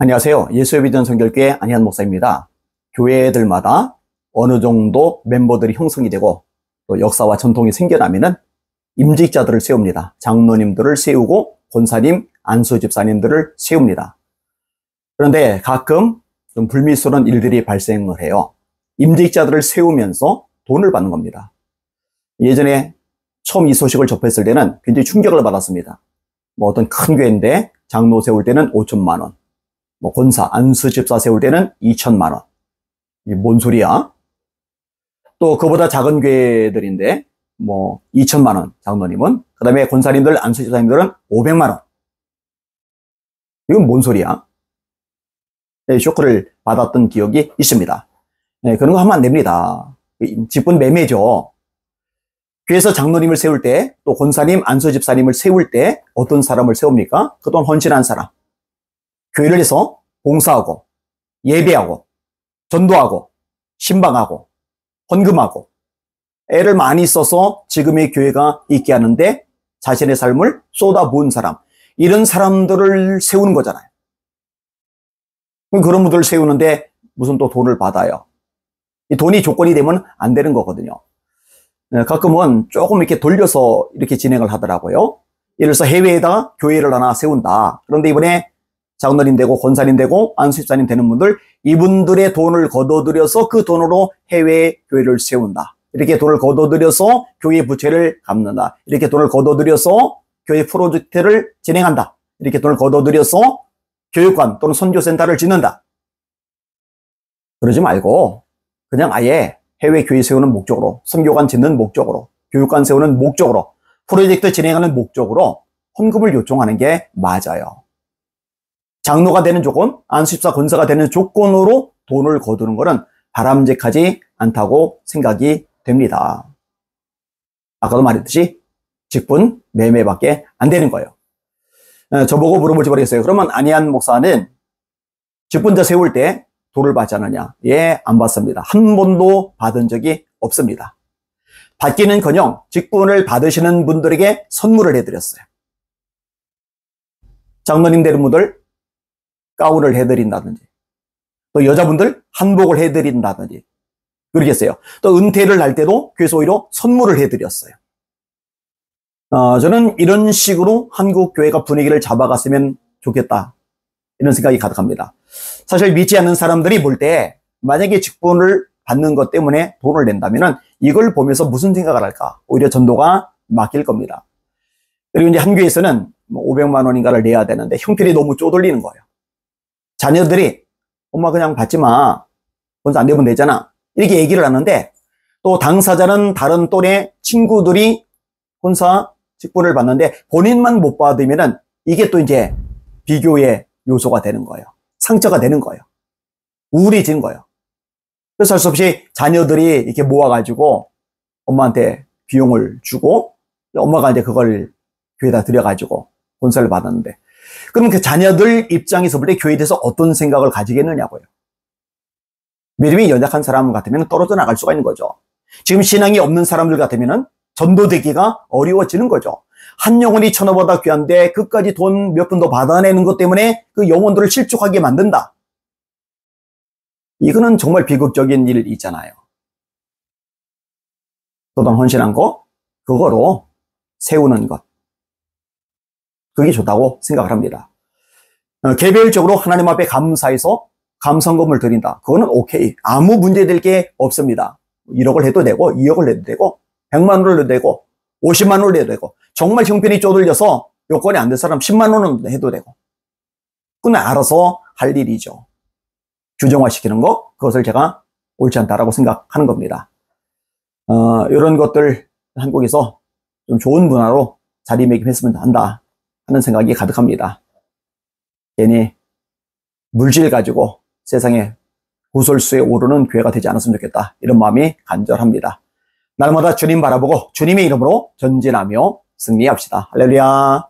안녕하세요. 예수의 비전 선결교회 안희한 목사입니다. 교회들마다 어느 정도 멤버들이 형성이 되고 또 역사와 전통이 생겨나면은 임직자들을 세웁니다. 장로님들을 세우고 권사님, 안수집사님들을 세웁니다. 그런데 가끔 좀 불미스러운 일들이 발생을 해요. 임직자들을 세우면서 돈을 받는 겁니다. 예전에 처음 이 소식을 접했을 때는 굉장히 충격을 받았습니다. 어떤 큰 교회인데 장로 세울 때는 5천만 원. 권사, 안수집사 세울 때는 2천만 원. 이게 뭔 소리야? 또 그보다 작은 교회들인데 2천만 원 장로님은, 그 다음에 권사님들, 안수집사님들은 500만 원. 이건 뭔 소리야? 네, 쇼크를 받았던 기억이 있습니다. 네, 그런 거 하면 안 됩니다. 직분 매매죠. 교회에서 장로님을 세울 때, 또 권사님, 안수집사님을 세울 때 어떤 사람을 세웁니까? 그동안 헌신한 사람. 교회를 해서 봉사하고, 예배하고, 전도하고, 신방하고, 헌금하고, 애를 많이 써서 지금의 교회가 있게 하는데 자신의 삶을 쏟아부은 사람, 이런 사람들을 세우는 거잖아요. 그런 분들을 세우는데 무슨 또 돈을 받아요. 이 돈이 조건이 되면 안 되는 거거든요. 가끔은 조금 이렇게 돌려서 이렇게 진행을 하더라고요. 예를 들어서 해외에다가 교회를 하나 세운다. 그런데 이번에 장로님 되고 권사님 되고 안수집사님 되는 분들, 이분들의 돈을 거둬들여서 그 돈으로 해외 교회를 세운다. 이렇게 돈을 거둬들여서 교회 부채를 갚는다. 이렇게 돈을 거둬들여서 교회 프로젝트를 진행한다. 이렇게 돈을 거둬들여서 교육관 또는 선교센터를 짓는다. 그러지 말고 그냥 아예 해외 교회 세우는 목적으로, 선교관 짓는 목적으로, 교육관 세우는 목적으로, 프로젝트 진행하는 목적으로 헌금을 요청하는 게 맞아요. 장로가 되는 조건, 안수집사 권사가 되는 조건으로 돈을 거두는 것은 바람직하지 않다고 생각이 됩니다. 아까도 말했듯이 직분 매매밖에 안 되는 거예요. 저보고 물어볼지 모르겠어요. 그러면 안희한 목사는 직분자 세울 때 돈을 받지 않느냐? 예, 안 받습니다. 한 번도 받은 적이 없습니다. 받기는커녕 직분을 받으시는 분들에게 선물을 해드렸어요. 장로님 되는 분들 가운을 해드린다든지, 또 여자분들 한복을 해드린다든지 그러겠어요. 또 은퇴를 할 때도 교회에서 오히려 선물을 해드렸어요. 저는 이런 식으로 한국 교회가 분위기를 잡아갔으면 좋겠다, 이런 생각이 가득합니다. 사실 믿지 않는 사람들이 볼 때 만약에 직분을 받는 것 때문에 돈을 낸다면 이걸 보면서 무슨 생각을 할까? 오히려 전도가 막힐 겁니다. 그리고 이제 한 교회에서는 500만 원인가를 내야 되는데 형편이 너무 쪼들리는 거예요. 자녀들이 엄마 그냥 받지 마, 권사 안 되면 되잖아, 이렇게 얘기를 하는데, 또 당사자는 다른 또래 친구들이 권사 직분을 받는데 본인만 못 받으면은 이게 또 이제 비교의 요소가 되는 거예요. 상처가 되는 거예요. 우울해지는 거예요. 그래서 할 수 없이 자녀들이 이렇게 모아가지고 엄마한테 비용을 주고, 엄마가 이제 그걸 교회에다 들여가지고 권사를 받았는데, 그럼 그 자녀들 입장에서 볼 때 교회에 대해서 어떤 생각을 가지겠느냐고요. 믿음이 연약한 사람 같으면 떨어져 나갈 수가 있는 거죠. 지금 신앙이 없는 사람들 같으면 전도되기가 어려워지는 거죠. 한 영혼이 천하보다 귀한데 그까지 돈 몇 푼 더 받아내는 것 때문에 그 영혼들을 실족하게 만든다. 이거는 정말 비극적인 일이잖아요. 도당 헌신한 거, 그거로 세우는 것, 그게 좋다고 생각을 합니다. 개별적으로 하나님 앞에 감사해서 감성금을 드린다. 그거는 오케이. 아무 문제될 게 없습니다. 1억을 해도 되고, 2억을 해도 되고, 100만 원을 해도 되고, 50만 원을 해도 되고, 정말 형편이 쪼들려서 요건이 안 된 사람 10만 원은 해도 되고. 그건 알아서 할 일이죠. 규정화시키는 거, 그것을 제가 옳지 않다라고 생각하는 겁니다. 이런 것들 한국에서 좀 좋은 문화로 자리매김했으면 한다 하는 생각이 가득합니다. 괜히 물질 가지고 세상에 구설수에 오르는 교회가 되지 않았으면 좋겠다, 이런 마음이 간절합니다. 날마다 주님 바라보고 주님의 이름으로 전진하며 승리합시다. 할렐루야.